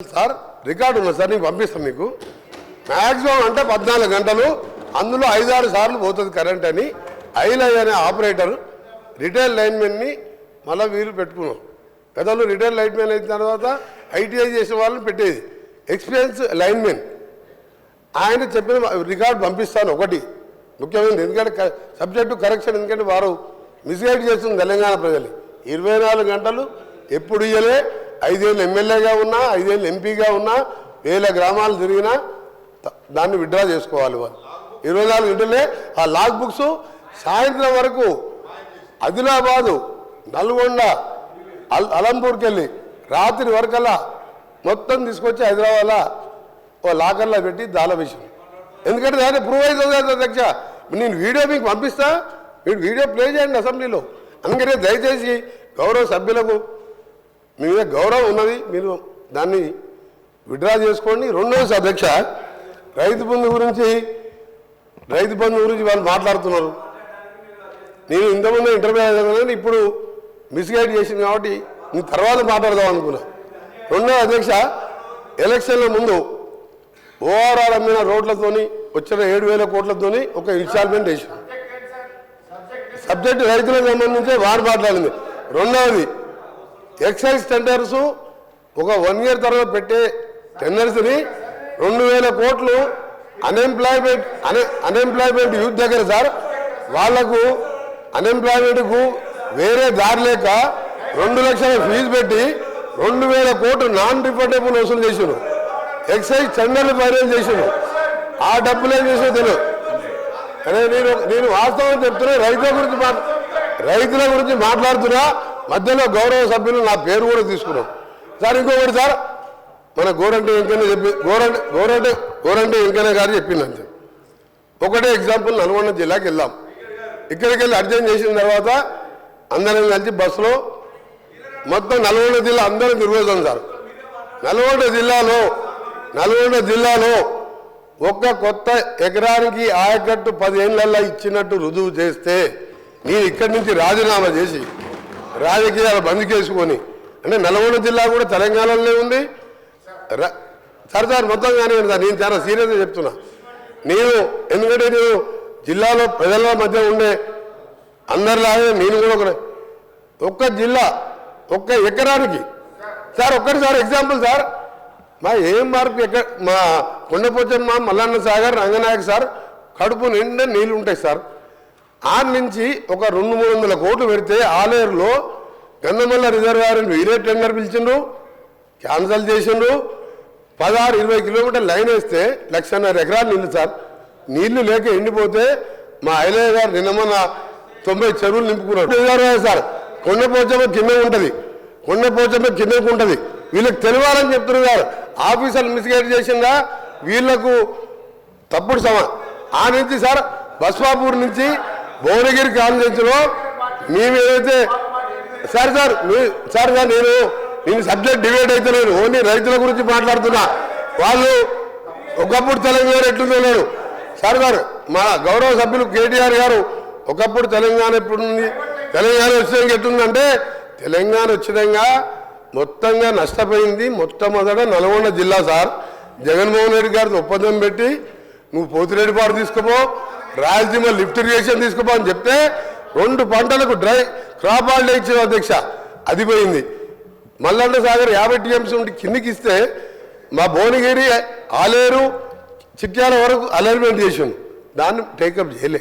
Sir record ఉంది sir, నీకు పంపిస్తాను. మీకు మ్యాక్సిమం అంటే 14 గంటలు, అందులో 5-6 సార్లు పోతుంది కరెంట్ అని ఐలై అనే ఆపరేటర్ రిటైల్ లైన్మెన్ని మళ్ళీ వీలు పెట్టుకున్నాం. గతంలో రిటైల్ లైన్మెన్ అయిన తర్వాత ఐటీఐ చేసిన వాళ్ళని పెట్టేది ఎక్స్పీరియన్స్ లైన్మెన్. ఆయన చెప్పిన రికార్డు పంపిస్తాను. ఒకటి ముఖ్యమైనది, ఎందుకంటే సబ్జెక్టు కరెక్షన్, ఎందుకంటే వారు మిస్గైడ్ చేస్తుంది తెలంగాణ ప్రజలు. 24 గంటలు ఎప్పుడు ఇయ్యలే. 5 ఏళ్ళు ఎమ్మెల్యేగా ఉన్నా, 5 ఏళ్ళు ఎంపీగా ఉన్నా, 1000 గ్రామాలు తిరిగినా దాన్ని విత్డ్రా చేసుకోవాలి వాళ్ళు. 24 గంటలే ఆ లాగ్ బుక్స్ సాయంత్రం వరకు ఆదిలాబాదు, నల్గొండ, అలంపూర్కి వెళ్ళి రాత్రి వరకల్లా మొత్తం తీసుకొచ్చి హైదరాబాద్లో ఓ లాకర్లో పెట్టి దాల విషయం. ఎందుకంటే దాన్ని ప్రూవ్ అవుతుంది కదా అధ్యక్ష. నేను వీడియో మీకు పంపిస్తా, మీరు వీడియో ప్లే చేయండి అసెంబ్లీలో. అందుకనే దయచేసి గౌరవ సభ్యులకు మీ మీద గౌరవం ఉన్నది, మీరు దాన్ని విత్డ్రా చేసుకోండి. రెండోది అధ్యక్ష, రైతు బంధు గురించి వాళ్ళు మాట్లాడుతున్నారు. నేను ఇంతకుముందు ఇంటర్వ్యూ అయ్యాను, ఇప్పుడు మిస్గైడ్ చేసింది కాబట్టి నేను తర్వాత మాట్లాడదాం అనుకున్నా. రెండో అధ్యక్ష, ఎలక్షన్ల ముందు ఓఆర్ఆర్ అమ్మిన రోడ్లతోని వచ్చిన 7,000 కోట్లతోని ఒక ఇన్స్టాల్మెంట్ వేసాం. సబ్జెక్టు రైతులకు సంబంధించి వారు మాట్లాడింది. రెండవది, ఎక్సైజ్ టెండర్స్ ఒక 1 ఇయర్ తర్వాత పెట్టే టెండర్స్ని 2,000 కోట్లు అన్ఎంప్లాయ్మెంట్ యూత్ దగ్గర సార్, వాళ్లకు అన్ఎంప్లాయ్మెంట్కు వేరే దారి లేక 2 లక్షల ఫీజు పెట్టి 2,000 కోట్లు నాన్ రిఫండబుల్ వసూలు చేసారు. ఎక్సైజ్ టెండర్లు ఫైనల్ చేసారు. ఆ డబ్బులు ఏం చేసినా తెలియదు. అదే నేను వాస్తవం చెప్తున్నా. రైతుల గురించి మాట్లాడుతున్నా, మధ్యలో గౌరవ సభ్యులు నా పేరు కూడా తీసుకున్నాం సార్. ఇంకొకటి సార్, మన గోరంటే వెంకయ్య గారు చెప్పిందంతే. ఒకటే ఎగ్జాంపుల్, నల్గొండ జిల్లాకి వెళ్ళాం. ఇక్కడికి వెళ్ళి అర్జెంట్ చేసిన తర్వాత అందరం కలిసి బస్సులో మొత్తం నల్గొండ జిల్లా అందరం తిరుగుతాం సార్. నల్గొండ జిల్లాలో ఒక్క కొత్త ఎకరానికి ఆయకట్టు 10 ఏళ్లలో ఇచ్చినట్టు రుజువు చేస్తే నేను ఇక్కడి నుంచి రాజీనామా చేసి రాజకీయాలు బంద్ చేసుకొని, అంటే నల్గొండ జిల్లా కూడా తెలంగాణలోనే ఉంది సార్ మొత్తం కానీ సార్. నేను చాలా సీరియస్గా చెప్తున్నా. ఎందుకంటే నేను జిల్లాలో ప్రజల మధ్య ఉండే అందరిలాగే నేను కూడా ఒక్క జిల్లా ఒక్క ఎకరానికి సార్, ఒక్కటిసారి ఎగ్జాంపుల్ సార్, మా ఏం మార్పు మా కొండపోచమ్మ, మల్లన్న సాగర్, రంగనాయక్ సార్ కడుపు నిండా నీళ్ళు ఉంటాయి సార్. ఆ నుంచి ఒక 200-300 కోట్లు పెడితే ఆలేరులో గంధమల్ల రిజర్వాయర్ వీరే టెండర్ పిలిచిండ్రు, క్యాన్సల్ చేసిండ్రు. 16-20 కిలోమీటర్ లైన్ వేస్తే 1,50,000 ఎకరాలు నీళ్ళు సార్. నీళ్లు లేక ఎండిపోతే మా ఐలయ్య గారు నిన్నమన్న 90 చెరువులు నింపుకున్నారు. రిజర్వాయర్ సార్ కొండపోచమ్మ కింద ఉంటుంది, కిందకు ఉంటుంది. వీళ్ళకి తెలియాలని చెప్తున్నారు గారు. ఆఫీసర్లు మిస్గైడ్ చేసిందా వీళ్లకు తప్పుడు ఆ నుంచి సార్ బస్వాపూర్ నుంచి భువనగిరి కాన్ఫరెన్స్లో మేము ఏదైతే సార్ నేను సబ్జెక్ట్ డిబేట్ అయితే నేను ఓన్లీ రైతుల గురించి మాట్లాడుతున్నా. వాళ్ళు ఒకప్పుడు తెలంగాణ ఎట్లున్నారు సార్ గారు, మా గౌరవ సభ్యులు కేటీఆర్ గారు ఒకప్పుడు తెలంగాణ ఎప్పుడుంది, తెలంగాణ వచ్చినాక ఎట్లుందంటే, తెలంగాణ వచ్చినాక మొత్తంగా నష్టపోయింది మొట్టమొదట నల్గొండ జిల్లా సార్. జగన్మోహన్ రెడ్డి గారితో ఒప్పందం పెట్టి నువ్వు పోతిరెడ్డిపాడు తీసుకుపో, రాయలసీమ లిఫ్ట్ ఇరిగేషన్ తీసుకుపో అని చెప్తే 2 పంటలకు డ్రై క్రాప్ హాలిడే ఇచ్చిన అధ్యక్ష, అది పోయింది. మల్లన్న సాగర్ 50 టీఎంసీ ఉండి కిందికి ఇస్తే మా భువనగిరి, ఆలేరు, చిట్యాల వరకు అలైన్మెంట్ చేసాను, దాన్ని టేకప్ చేయలే.